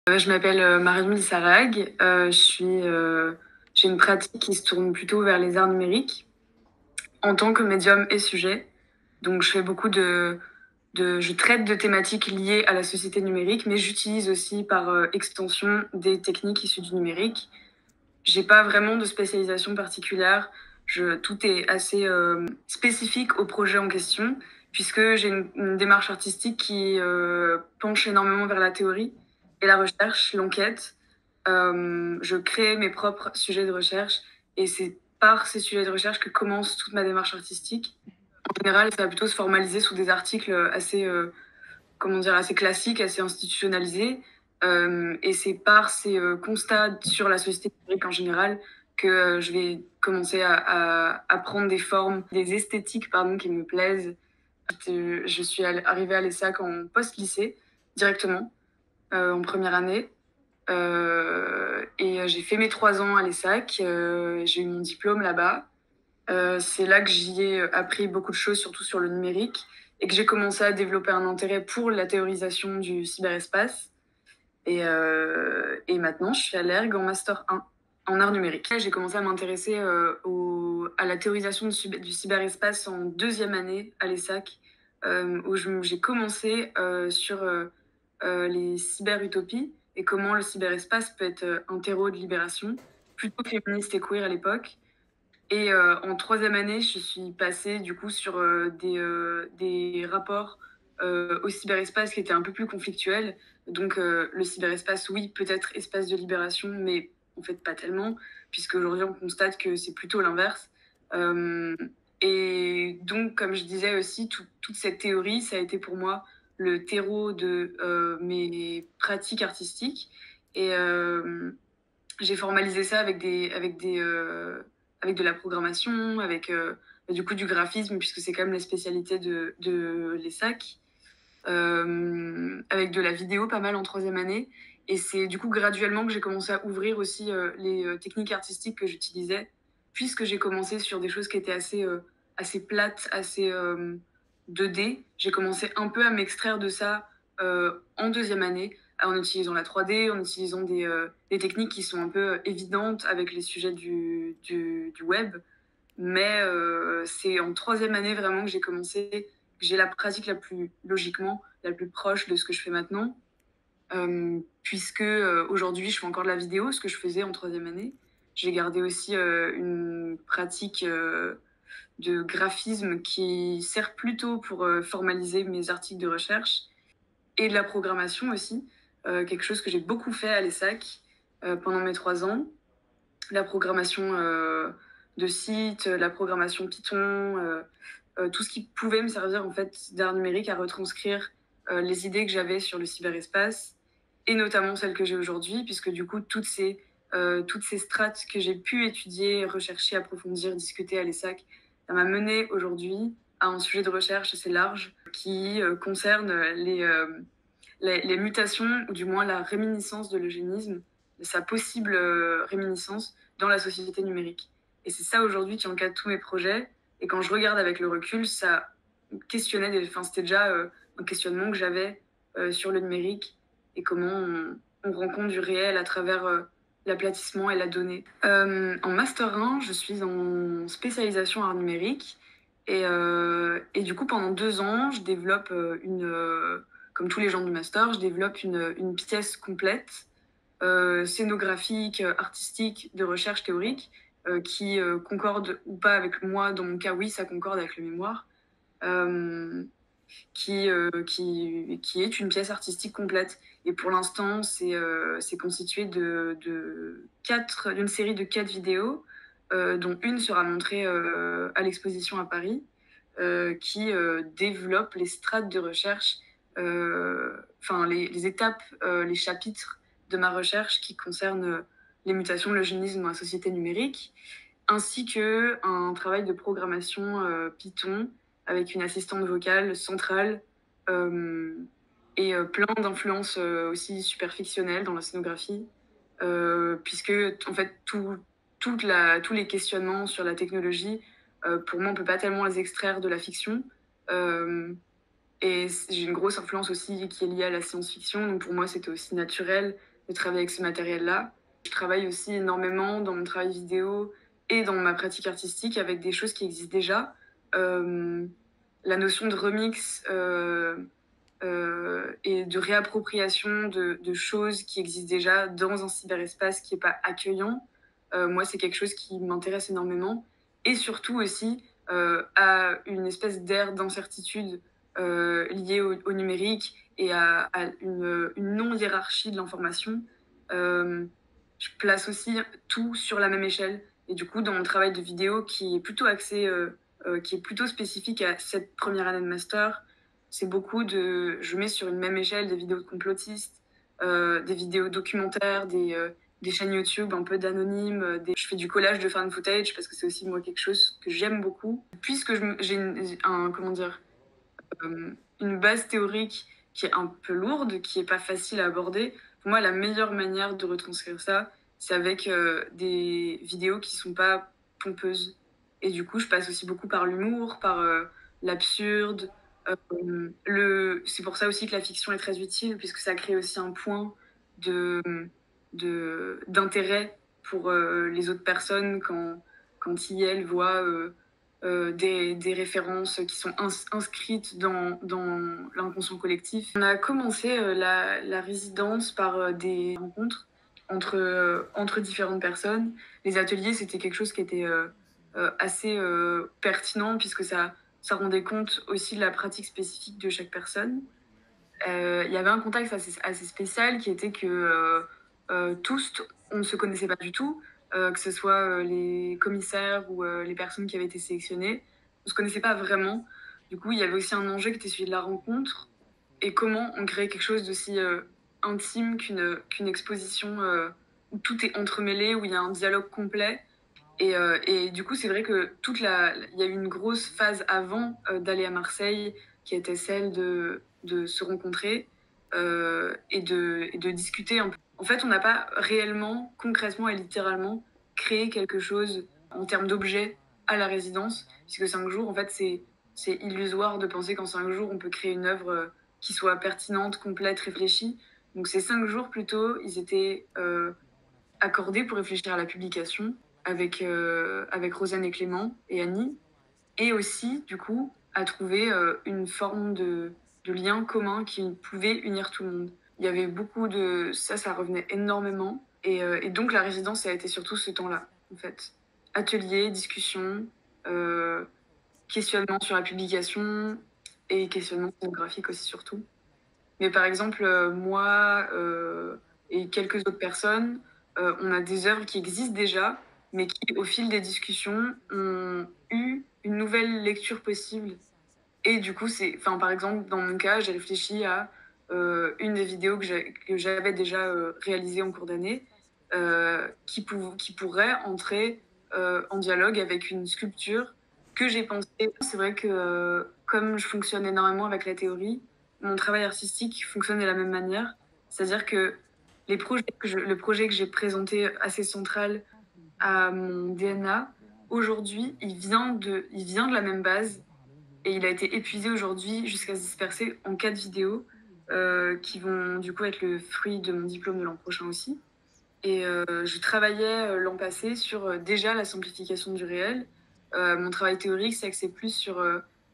Je m'appelle Marie-Louise Sarag. J'ai une pratique qui se tourne plutôt vers les arts numériques en tant que médium et sujet. Donc, je fais je traite de thématiques liées à la société numérique, mais j'utilise aussi par extension des techniques issues du numérique. J'ai pas vraiment de spécialisation particulière. Tout est assez spécifique au projet en question, puisque j'ai une démarche artistique qui penche énormément vers la théorie et la recherche, l'enquête. Je crée mes propres sujets de recherche et c'est par ces sujets de recherche que commence toute ma démarche artistique. En général, ça va plutôt se formaliser sous des articles assez comment dire, assez classique, assez institutionnalisé. Et c'est par ces constats sur la société numérique en général que je vais commencer à prendre des formes, des esthétiques pardon, qui me plaisent. Je suis arrivée à l'ESSAC en post-lycée, directement, en première année. J'ai fait mes 3 ans à l'ESSAC. J'ai eu mon diplôme là-bas. C'est là que j'y ai appris beaucoup de choses, surtout sur le numérique, et que j'ai commencé à développer un intérêt pour la théorisation du cyberespace. Et maintenant, je suis à l'ERG en Master 1 en art numérique. J'ai commencé à m'intéresser à la théorisation du cyberespace en deuxième année à l'ESSAC, où j'ai commencé sur les cyberutopies et comment le cyberespace peut être un terreau de libération, plutôt féministe et queer à l'époque. Et en troisième année, je suis passée du coup sur des rapports au cyberespace qui étaient un peu plus conflictuels. Donc le cyberespace, oui, peut-être espace de libération, mais en fait pas tellement, puisque aujourd'hui on constate que c'est plutôt l'inverse. Euh, et donc, comme je disais aussi, toute cette théorie, ça a été pour moi le terreau de mes pratiques artistiques. Et j'ai formalisé ça avec de la programmation, avec du coup du graphisme, puisque c'est quand même la spécialité de l'ESSAC, avec de la vidéo pas mal en troisième année. Et c'est du coup graduellement que j'ai commencé à ouvrir aussi les techniques artistiques que j'utilisais, puisque j'ai commencé sur des choses qui étaient assez plates, assez 2D. J'ai commencé un peu à m'extraire de ça en deuxième année, en utilisant la 3D, en utilisant des techniques qui sont un peu évidentes avec les sujets du web. Mais c'est en troisième année vraiment que j'ai commencé, que j'ai la pratique la plus logiquement, la plus proche de ce que je fais maintenant. Puisque aujourd'hui, je fais encore de la vidéo, ce que je faisais en troisième année. J'ai gardé aussi une pratique de graphisme qui sert plutôt pour formaliser mes articles de recherche et de la programmation aussi, quelque chose que j'ai beaucoup fait à l'ESSAC pendant mes 3 ans. La programmation de sites, la programmation Python, tout ce qui pouvait me servir en fait d'art numérique à retranscrire les idées que j'avais sur le cyberespace et notamment celles que j'ai aujourd'hui, puisque du coup toutes ces strates que j'ai pu étudier, rechercher, approfondir, discuter à l'ESSAC, ça m'a mené aujourd'hui à un sujet de recherche assez large qui concerne les mutations, ou du moins la réminiscence de l'eugénisme, sa possible réminiscence dans la société numérique. Et c'est ça aujourd'hui qui encadre tous mes projets. Et quand je regarde avec le recul, ça questionnait, enfin, c'était déjà un questionnement que j'avais sur le numérique et comment on rencontre du réel à travers l'aplatissement et la donnée. En Master 1, je suis en spécialisation art numérique. Et du coup, pendant 2 ans, je développe comme tous les gens du master, je développe une pièce complète, scénographique, artistique, de recherche théorique, qui concorde ou pas avec moi. Dans mon cas, oui, ça concorde avec le mémoire, euh, qui est une pièce artistique complète. Et pour l'instant, c'est constitué d'une série de 4 vidéos, dont une sera montrée à l'exposition à Paris, qui développe les strates de recherche, enfin les étapes, les chapitres de ma recherche qui concernent les mutations, l'eugénisme dans la société numérique, ainsi que un travail de programmation Python avec une assistante vocale centrale euh, et plein d'influences aussi super fictionnelles dans la scénographie, puisque en fait tous les questionnements sur la technologie, pour moi on peut pas tellement les extraire de la fiction. Euh, et j'ai une grosse influence aussi qui est liée à la science-fiction, donc pour moi c'était aussi naturel de travailler avec ce matériel-là. Je travaille aussi énormément dans mon travail vidéo et dans ma pratique artistique avec des choses qui existent déjà. La notion de remix et de réappropriation de choses qui existent déjà dans un cyberespace qui n'est pas accueillant, moi, c'est quelque chose qui m'intéresse énormément. Et surtout aussi à une espèce d'ère d'incertitude liée au numérique et à une non-hiérarchie de l'information. Je place aussi tout sur la même échelle. Et du coup, dans mon travail de vidéo qui est plutôt axé, qui est plutôt spécifique à cette première année de master, c'est beaucoup de... Je mets sur une même échelle des vidéos de complotistes, des vidéos documentaires, des chaînes YouTube un peu d'anonymes. Je fais du collage de fan footage parce que c'est aussi moi quelque chose que j'aime beaucoup. Puisque j'ai comment dire, une base théorique qui est un peu lourde, qui est pas facile à aborder, pour moi la meilleure manière de retranscrire ça, c'est avec des vidéos qui sont pas pompeuses. Et du coup, je passe aussi beaucoup par l'humour, par l'absurde. C'est pour ça aussi que la fiction est très utile, puisque ça crée aussi un point de, d'intérêt pour les autres personnes quand ils, elles, voient des références qui sont inscrites dans l'inconscient collectif. On a commencé la résidence par des rencontres entre différentes personnes. Les ateliers, c'était quelque chose qui était assez pertinent, puisque ça rendait compte aussi de la pratique spécifique de chaque personne. Il y avait un contexte assez spécial qui était que tous, on ne se connaissait pas du tout, que ce soit les commissaires ou les personnes qui avaient été sélectionnées. On ne se connaissait pas vraiment. Du coup, il y avait aussi un enjeu qui était celui de la rencontre et comment on crée quelque chose d'aussi intime qu'une exposition où tout est entremêlé, où il y a un dialogue complet. Et du coup, c'est vrai que il y a eu une grosse phase avant d'aller à Marseille, qui était celle de se rencontrer et de discuter un peu. En fait, on n'a pas réellement, concrètement et littéralement, créé quelque chose en termes d'objet à la résidence, puisque 5 jours, en fait, c'est illusoire de penser qu'en 5 jours, on peut créer une œuvre qui soit pertinente, complète, réfléchie. Donc ces 5 jours, plutôt, ils étaient accordés pour réfléchir à la publication avec Rosanne et Clément et Annie, et aussi, du coup, à trouver une forme de lien commun qui pouvait unir tout le monde. Il y avait beaucoup de... Ça revenait énormément. Et donc, la résidence, ça a été surtout ce temps-là, en fait. Atelier, discussion, euh, questionnement sur la publication et questionnement scénographique aussi, surtout. Mais par exemple, moi et quelques autres personnes, on a des œuvres qui existent déjà, mais qui, au fil des discussions, ont eu une nouvelle lecture possible. Et du coup, par exemple, dans mon cas, j'ai réfléchi à une des vidéos que j'avais déjà réalisées en cours d'année, qui pourrait entrer en dialogue avec une sculpture que j'ai pensée. C'est vrai que comme je fonctionne énormément avec la théorie, mon travail artistique fonctionne de la même manière. C'est-à-dire que le projet que j'ai présenté assez central à mon DNA, aujourd'hui, il vient de la même base et il a été épuisé aujourd'hui jusqu'à se disperser en 4 vidéos qui vont du coup être le fruit de mon diplôme de l'an prochain aussi. Et je travaillais l'an passé sur déjà la simplification du réel. Mon travail théorique, c'est axé plus sur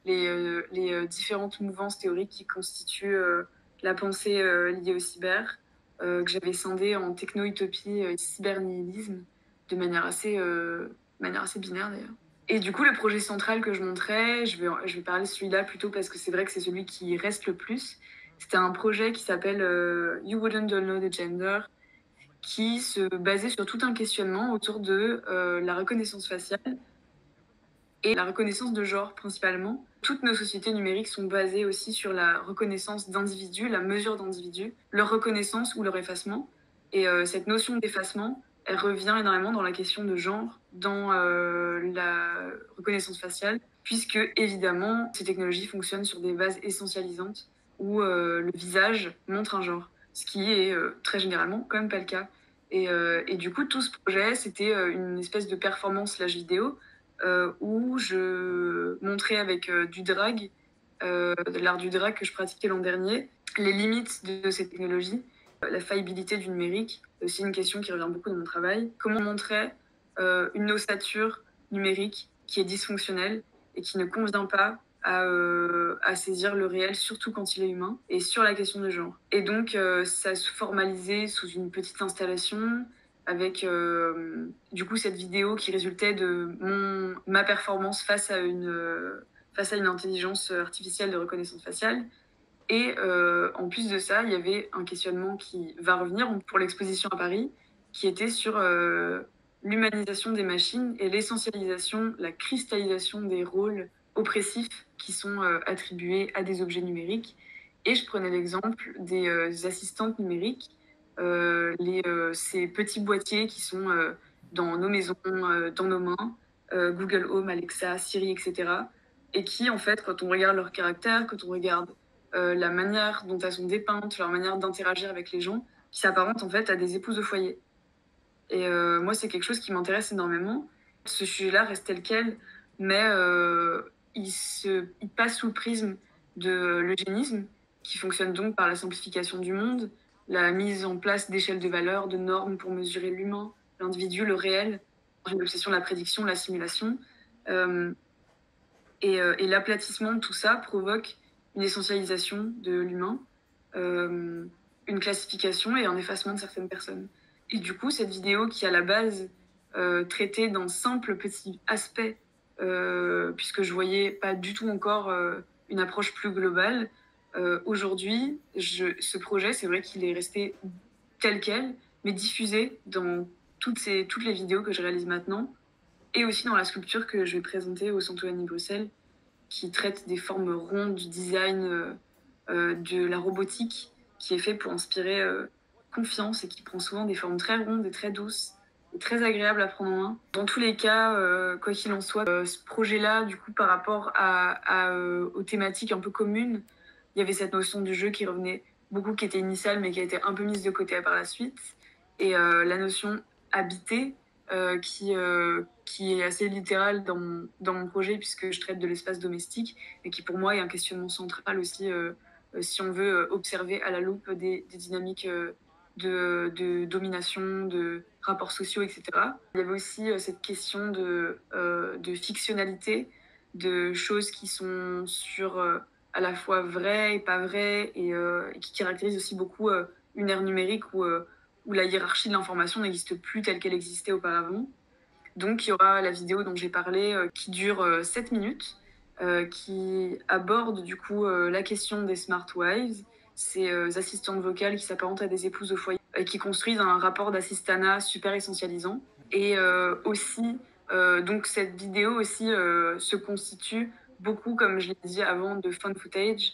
les différentes mouvances théoriques qui constituent la pensée liée au cyber, que j'avais scindée en techno-utopie et cybernihilisme de manière assez binaire d'ailleurs. Et du coup, le projet central que je montrais, je vais parler de celui-là plutôt parce que c'est vrai que c'est celui qui reste le plus. C'était un projet qui s'appelle You Wouldn't Know the Gender, qui se basait sur tout un questionnement autour de la reconnaissance faciale et la reconnaissance de genre principalement. Toutes nos sociétés numériques sont basées aussi sur la reconnaissance d'individus, la mesure d'individus, leur reconnaissance ou leur effacement. Et cette notion d'effacement, elle revient énormément dans la question de genre, dans la reconnaissance faciale, puisque évidemment, ces technologies fonctionnent sur des bases essentialisantes où le visage montre un genre, ce qui est très généralement quand même pas le cas. Et du coup, tout ce projet, c'était une espèce de performance slash vidéo où je montrais avec du drag, de l'art du drag que je pratiquais l'an dernier, les limites de ces technologies La faillibilité du numérique, c'est aussi une question qui revient beaucoup dans mon travail. Comment montrer une ossature numérique qui est dysfonctionnelle et qui ne convient pas à saisir le réel, surtout quand il est humain, et sur la question de genre. Et donc, ça se formalisait sous une petite installation avec du coup cette vidéo qui résultait de ma performance face à une intelligence artificielle de reconnaissance faciale. Et en plus de ça, il y avait un questionnement qui va revenir pour l'exposition à Paris, qui était sur l'humanisation des machines et l'essentialisation, la cristallisation des rôles oppressifs qui sont attribués à des objets numériques. Et je prenais l'exemple des assistantes numériques, ces petits boîtiers qui sont dans nos maisons, dans nos mains, Google Home, Alexa, Siri, etc. Et qui, en fait, quand on regarde leur caractère, quand on regarde la manière dont elles sont dépeintes, leur manière d'interagir avec les gens, qui s'apparentent en fait à des épouses au foyer. Et moi, c'est quelque chose qui m'intéresse énormément. Ce sujet-là reste tel quel, mais il passe sous le prisme de l'eugénisme, qui fonctionne donc par la simplification du monde, la mise en place d'échelles de valeurs, de normes pour mesurer l'humain, l'individu, le réel, l'obsession de la prédiction, la simulation. Euh, et l'aplatissement de tout ça provoque une essentialisation de l'humain, euh, une classification et un effacement de certaines personnes. Et du coup, cette vidéo qui, à la base, traitait d'un simple petit aspect, puisque je voyais pas du tout encore une approche plus globale, aujourd'hui, ce projet, c'est vrai qu'il est resté tel quel, mais diffusé dans toutes les vidéos que je réalise maintenant, et aussi dans la sculpture que je vais présenter au Santorini Bruxelles, qui traite des formes rondes, du design, de la robotique, qui est fait pour inspirer confiance et qui prend souvent des formes très rondes et très douces, et très agréables à prendre en main. Dans tous les cas, quoi qu'il en soit, ce projet-là, du coup, par rapport aux thématiques un peu communes, il y avait cette notion du jeu qui revenait beaucoup, qui était initiale, mais qui a été un peu mise de côté par la suite. Et la notion habité, qui est assez littérale dans mon projet, puisque je traite de l'espace domestique, et qui pour moi est un questionnement central aussi, si on veut observer à la loupe des dynamiques de domination, de rapports sociaux, etc. Il y avait aussi cette question de fictionnalité, de choses qui sont sur à la fois vraies et pas vraies, et qui caractérisent aussi beaucoup une ère numérique où la hiérarchie de l'information n'existe plus telle qu'elle existait auparavant. Donc il y aura la vidéo dont j'ai parlé qui dure 7 minutes, qui aborde du coup la question des smart wives, ces assistantes vocales qui s'apparentent à des épouses au foyer et qui construisent un rapport d'assistanat super essentialisant. Et aussi, donc cette vidéo aussi se constitue beaucoup, comme je l'ai dit avant, de found footage,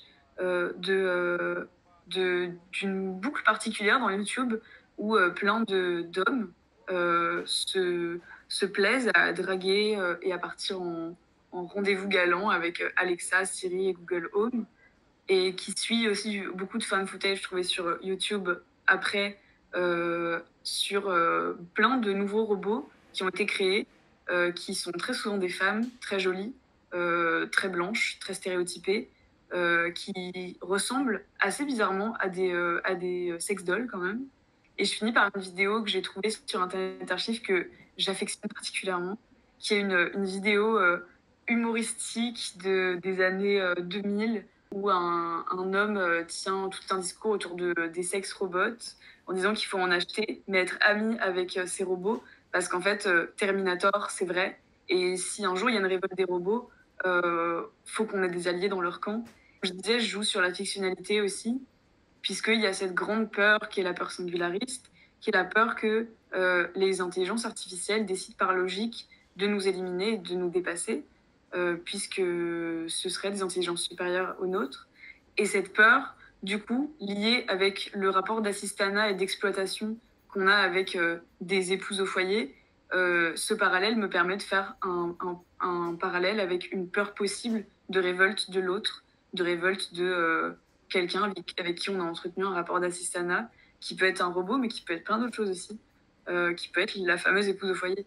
d'une boucle particulière dans YouTube où plein d'hommes se plaisent à draguer et à partir en rendez-vous galant avec Alexa, Siri et Google Home, et qui suit aussi beaucoup de fan footage trouvés sur YouTube après, sur plein de nouveaux robots qui ont été créés, qui sont très souvent des femmes très jolies, très blanches, très stéréotypées, qui ressemblent assez bizarrement à des sex dolls quand même. Et je finis par une vidéo que j'ai trouvée sur Internet Archive que j'affectionne particulièrement, qui est une vidéo humoristique des années 2000, où un homme tient tout un discours autour des sex robots en disant qu'il faut en acheter, mais être ami avec ces robots, parce qu'en fait, Terminator, c'est vrai, et si un jour il y a une révolte des robots, faut qu'on ait des alliés dans leur camp. Je disais, je joue sur la fictionnalité aussi, puisqu'il y a cette grande peur qui est la peur singulariste, qui est la peur que les intelligences artificielles décident par logique de nous éliminer, de nous dépasser, puisque ce seraient des intelligences supérieures aux nôtres. Et cette peur, du coup, liée avec le rapport d'assistanat et d'exploitation qu'on a avec des épouses au foyer, ce parallèle me permet de faire un parallèle avec une peur possible de révolte de l'autre, de révolte de quelqu'un avec qui on a entretenu un rapport d'assistanat, qui peut être un robot, mais qui peut être plein d'autres choses aussi, qui peut être la fameuse épouse au foyer.